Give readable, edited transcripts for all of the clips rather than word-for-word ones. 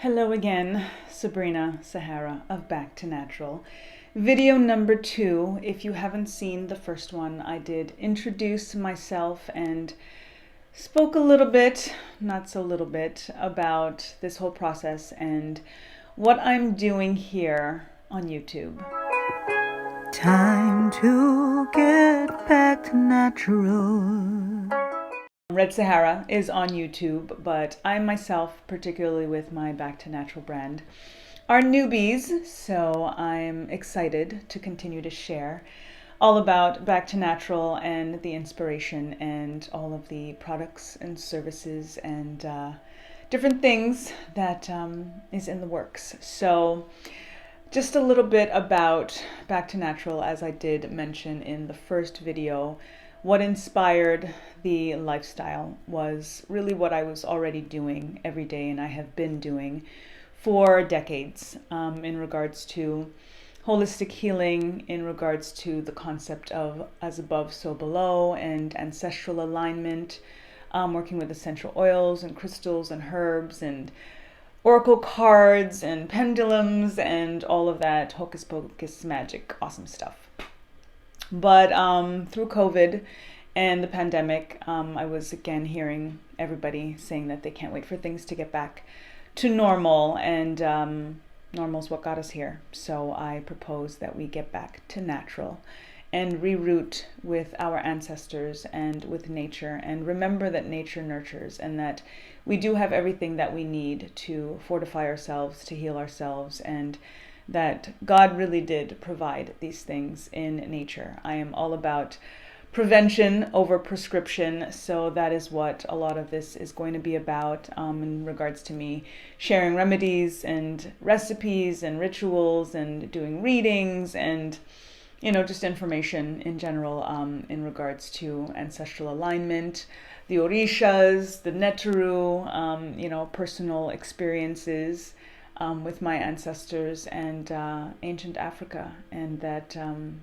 Hello again, Sabrina, Sahara of Back to Natural. Video number 2. If you haven't seen the first one, I did introduce myself and spoke a little bit, not so little bit, about this whole process and what I'm doing here on YouTube. Time to get back to natural. Red Sahara is on YouTube, but I myself, particularly with my Back to Natural brand, are newbies, so I'm excited to continue to share all about Back to Natural and the inspiration and all of the products and services and different things that is in the works. So just a little bit about Back to Natural, as I did mention in the first video. What inspired the lifestyle was really what I was already doing every day, and I have been doing for decades in regards to holistic healing, in regards to the concept of as above, so below, and ancestral alignment, working with essential oils and crystals and herbs and oracle cards and pendulums and all of that hocus pocus magic awesome stuff. But through COVID and the pandemic, I was again hearing everybody saying that they can't wait for things to get back to normal, and normal's what got us here. So I propose that we get back to natural and reroute with our ancestors and with nature, and remember that nature nurtures and that we do have everything that we need to fortify ourselves, to heal ourselves, and that God really did provide these things in nature. I am all about prevention over prescription, so that is what a lot of this is going to be about in regards to me sharing remedies and recipes and rituals and doing readings and just information in general in regards to ancestral alignment, the orishas, the Neteru, personal experiences with my ancestors and ancient Africa, and that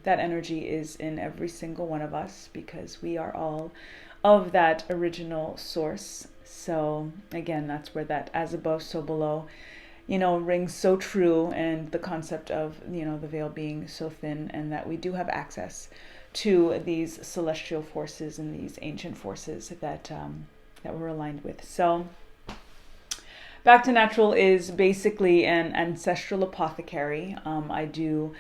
energy is in every single one of us because we are all of that original source. So again, that's where that as above, so below, rings so true, and the concept of the veil being so thin, and that we do have access to these celestial forces and these ancient forces that we're aligned with. So Back to Natural is basically an ancestral apothecary. I do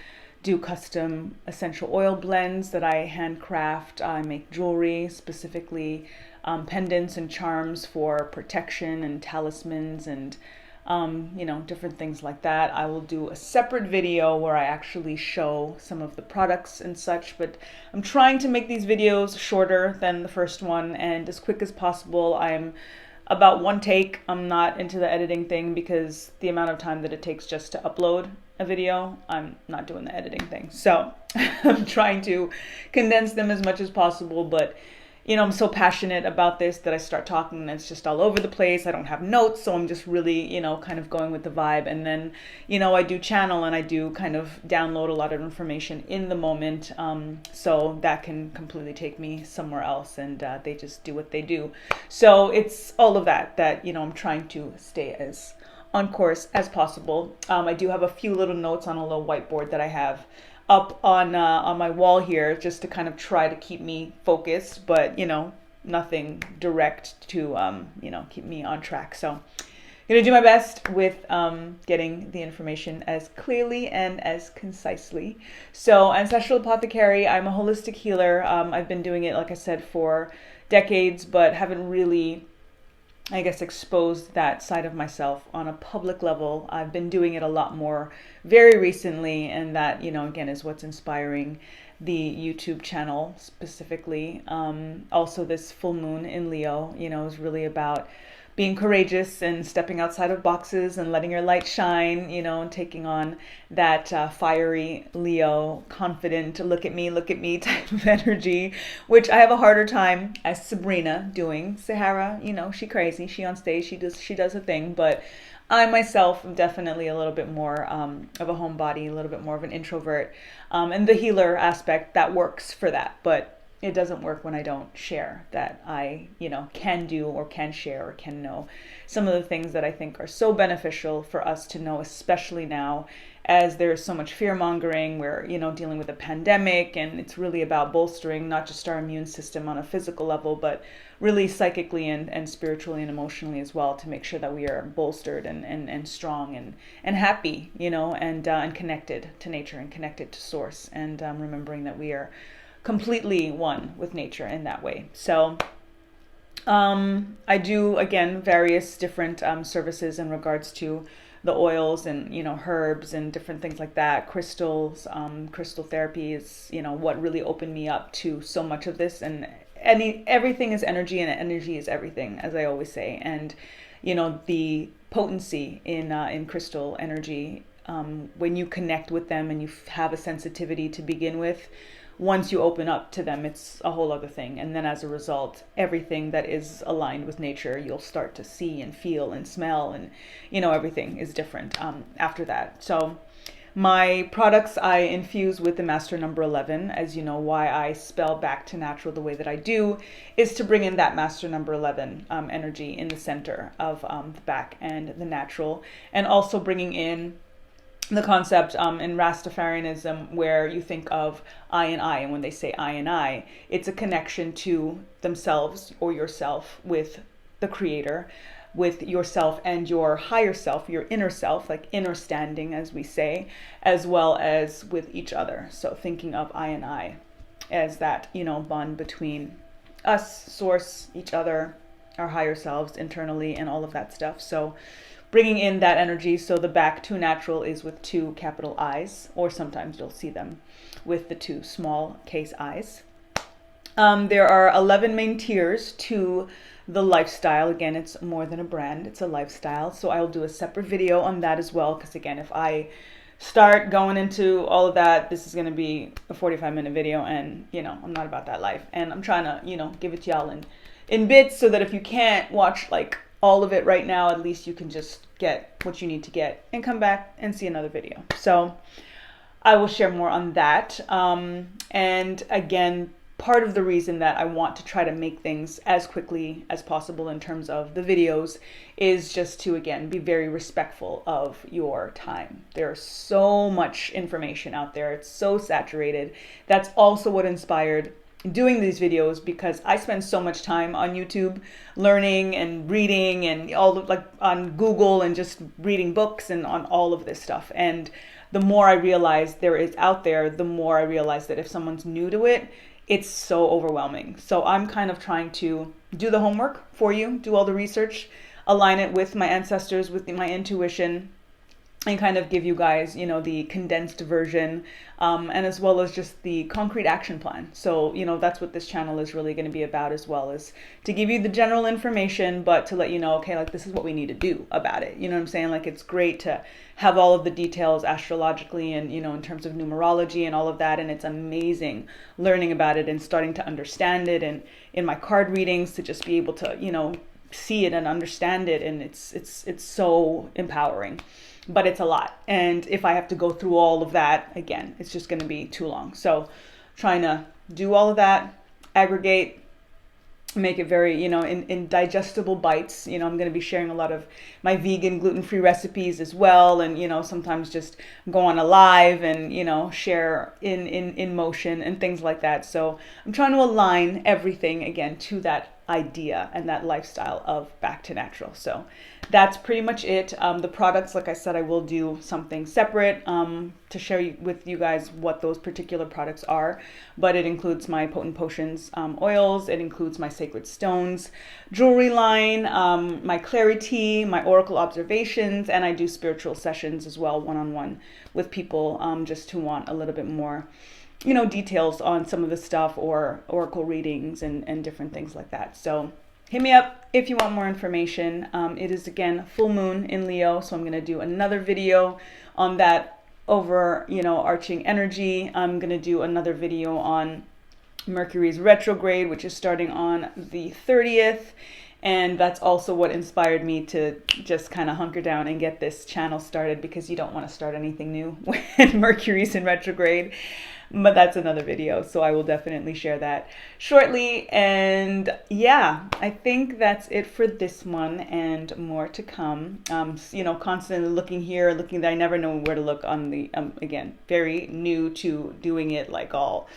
custom essential oil blends that I handcraft. I make jewelry, specifically pendants and charms for protection and talismans and different things like that. I will do a separate video where I actually show some of the products and such, but I'm trying to make these videos shorter than the first one and as quick as possible. I'm about one take. I'm not into the editing thing because the amount of time that it takes just to upload a video, I'm not doing the editing thing. So I'm trying to condense them as much as possible, but I'm so passionate about this that I start talking and it's just all over the place. I don't have notes, so I'm just really, kind of going with the vibe. And then, I do channel and I do kind of download a lot of information in the moment. So that can completely take me somewhere else, and they just do what they do. So it's all of that, I'm trying to stay as on course as possible. I do have a few little notes on a little whiteboard that I have up on my wall here, just to kind of try to keep me focused, but nothing direct to keep me on track. So I'm gonna do my best with getting the information as clearly and as concisely. So ancestral apothecary, I'm a holistic healer. I've been doing it, like I said, for decades, but haven't really, I guess, exposed that side of myself on a public level. I've been doing it a lot more very recently, and that, again, is what's inspiring the YouTube channel specifically. Also, this full moon in Leo, is really about being courageous and stepping outside of boxes and letting your light shine, and taking on that fiery Leo, confident, look at me type of energy, which I have a harder time as Sabrina doing. Sahara, she crazy, she on stage, she does a thing, but I myself am definitely a little bit more of a homebody, a little bit more of an introvert, and the healer aspect that works for that. But it doesn't work when I don't share that I, can do or can share or can know some of the things that I think are so beneficial for us to know, especially now as there's so much fear mongering. We're, dealing with a pandemic, and it's really about bolstering not just our immune system on a physical level, but really psychically and spiritually and emotionally as well, to make sure that we are bolstered and strong and happy, and connected to nature and connected to source, and remembering that we are completely one with nature in that way. So I do, again, various different services in regards to the oils and, herbs and different things like that. Crystals, crystal therapy is, what really opened me up to so much of this. And everything is energy, and energy is everything, as I always say. And, the potency in crystal energy, when you connect with them and you have a sensitivity to begin with, once you open up to them, it's a whole other thing. And then as a result, everything that is aligned with nature, you'll start to see and feel and smell, and, everything is different after that. So my products I infuse with the Master Number 11. As you know, why I spell back to natural the way that I do is to bring in that Master Number 11 energy in the center of the back and the natural, and also bringing in the concept in Rastafarianism, where you think of I and I, and when they say I and I, it's a connection to themselves or yourself with the Creator, with yourself and your higher self, your inner self, like inner standing, as we say, as well as with each other. So thinking of I and I as that, bond between us, source, each other, our higher selves internally, and all of that stuff. So bringing in that energy. So the back to natural is with 2 capital I's, or sometimes you'll see them with the 2 small case I's. There are 11 main tiers to the lifestyle. Again, it's more than a brand, it's a lifestyle. So I'll do a separate video on that as well, because again, if I start going into all of that, this is going to be a 45-minute video, and I'm not about that life, and I'm trying to give it to y'all in bits, so that if you can't watch like all of it right now, at least you can just get what you need to get and come back and see another video. So I will share more on that. And again, part of the reason that I want to try to make things as quickly as possible in terms of the videos is just to, again, be very respectful of your time. There's so much information out there. It's so saturated. That's also what inspired doing these videos, because I spend so much time on YouTube learning and reading, and all of, like, on Google, and just reading books and on all of this stuff. And the more I realize there is out there, the more I realize that if someone's new to it, it's so overwhelming. So I'm kind of trying to do the homework for you, do all the research, align it with my ancestors, with my intuition, and kind of give you guys, the condensed version, and as well as just the concrete action plan. So, that's what this channel is really going to be about, as well as to give you the general information, but to let you know, okay, like, this is what we need to do about it. You know what I'm saying? Like, it's great to have all of the details astrologically and, in terms of numerology and all of that. And it's amazing learning about it and starting to understand it. And in my card readings, to just be able to, see it and understand it. And it's so empowering. But it's a lot. And if I have to go through all of that, again, it's just going to be too long. So trying to do all of that, aggregate, make it very, in digestible bites. I'm going to be sharing a lot of my vegan, gluten-free recipes as well. And, sometimes just go on a live and, share in motion and things like that. So I'm trying to align everything, again, to that idea and that lifestyle of back to natural. So that's pretty much it. The products, like I said, I will do something separate to share with you guys what those particular products are, but it includes my potent potions oils, it includes my sacred stones jewelry line, my clarity, my oracle observations, and I do spiritual sessions as well, one-on-one with people just who want a little bit more details on some of the stuff, or oracle readings and different things like that. So hit me up if you want more information. It is, again, full moon in Leo, so I'm going to do another video on that arching energy. I'm going to do another video on Mercury's retrograde, which is starting on the 30th. And that's also what inspired me to just kind of hunker down and get this channel started, because you don't want to start anything new when Mercury's in retrograde. But that's another video, so I will definitely share that shortly. And yeah, I think that's it for this one, and more to come. Constantly looking here, looking there. I never know where to look on the, again, very new to doing it like all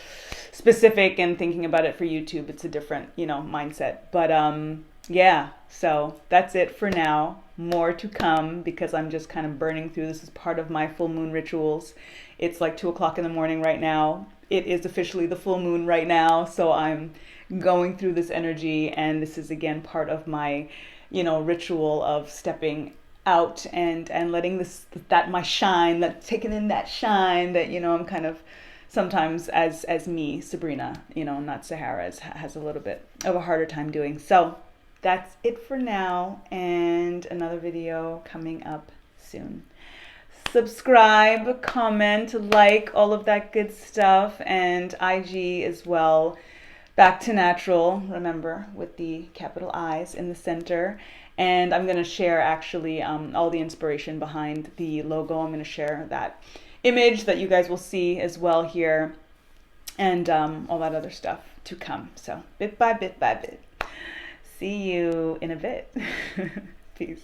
specific and thinking about it for YouTube. It's a different, mindset. But yeah, so that's it for now. More to come, because I'm just kind of burning through. This is part of my full moon rituals. It's like 2 o'clock in the morning right now. It is officially the full moon right now. So I'm going through this energy, and this is again part of my, ritual of stepping out and letting my shine, taking in that shine that, I'm kind of sometimes as me, Sabrina, not Sahara, has a little bit of a harder time doing. So that's it for now, and another video coming up soon. Subscribe, comment, like, all of that good stuff, and IG as well. Back to Natural, remember, with the capital I's in the center. And I'm going to share actually all the inspiration behind the logo. I'm going to share that image that you guys will see as well here, and all that other stuff to come. So bit by bit by bit. See you in a bit. Peace.